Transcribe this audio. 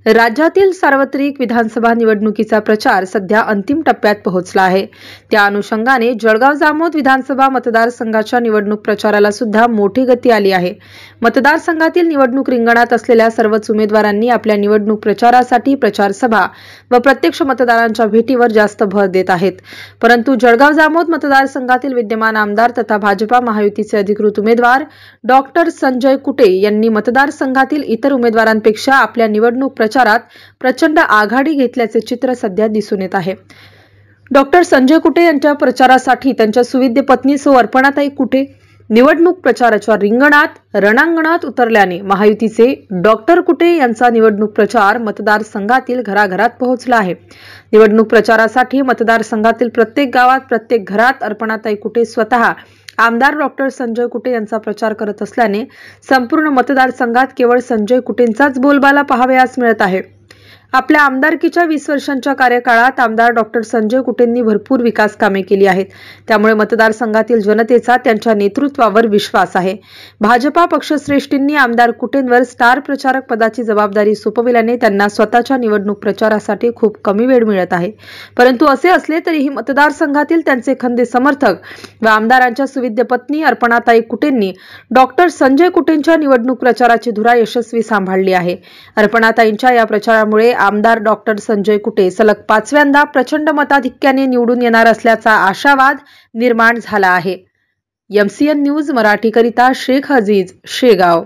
राज्यातील सार्वत्रिक विधानसभा निवडणुकीचा प्रचार सध्या अंतिम टप्प्यात पोहोचला आहे। त्या अनुषंगाने जळगाव जामोद विधानसभा मतदारसंघाच्या निवडणूक प्रचाराला सुद्धा मोठी गती आली आहे। मतदारसंघातील निवडणूक रिंगणात असलेल्या सर्वच उमेदवारांनी आपल्या निवडणूक प्रचारासाठी प्रचार सभा व प्रत्यक्ष मतदारांच्या भेटीवर जास्त भर देत आहेत। परंतु जळगाव जामोद मतदारसंघातील विद्यमान आमदार तथा भाजपा महायुतीचे अधिकृत उमेदवार डॉक्टर संजय कुटे यांनी मतदारसंघातील इतर उमेदवारांपेक्षा आपल्या निवडणूक प्रचारात प्रचंड आघाडी घेतल्याचे चित्र सध्या दिसून येत आहे। डॉक्टर संजय कुटे यांच्या प्रचारासाठी त्यांच्या सुविद्य पत्नी सौ अर्पणाताई कुटे निवडणूक प्रचाराच्या रिंगणात रणांगणात उतरल्याने महायुतीचे डॉक्टर कुटे यांचा निवडणूक प्रचार मतदारसंघातील घराघरात पोहोचला आहे। निवडणूक प्रचारासाठी मतदारसंघातील प्रत्येक गावात प्रत्येक घरात अर्पणाताई कुटे स्वतः आमदार डॉक्टर संजय कुटे यांचा प्रचार करत असल्याने संपूर्ण मतदारसंघात केवळ संजय कुटेंचाच बोलबाला पाहावयास मिळत आहे। आपल्या आमदारकीच्या 20 वर्षांच्या कार्यकाळात आमदार डॉक्टर संजय कुटेंनी भरपूर विकास कामे केली आहेत। त्यामुळे मतदारसंघातील जनतेचा त्यांच्या नेतृत्वावर विश्वास आहे। भाजपा पक्षश्रेष्ठींनी आमदार कुटेंवर स्टार प्रचारक पदाची जबाबदारी सोपविल्याने त्यांना स्वतःच्या निवडणूक प्रचारासाठी खूप कमी वेळ मिळत आहे। परंतु असे असले तरीही मतदारसंघातील त्यांचे खंदे समर्थक व आमदारांच्या सुविद्य पत्नी अर्पणाताई कुटेंनी डॉक्टर संजय कुटेंच्या निवडणूक प्रचाराची धुरा यशस्वी सांभाळली आहे। अर्पणाताईंच्या या प्रचारामुळे आमदार डॉक्टर संजय कुटे सलग 5व्यांदा प्रचंड मताधिक्याने निवडून येणार असल्याचा आशावाद निर्माण झाला आहे। MCN न्यूज मराठीकरिता शेख अजीज, शेगाव।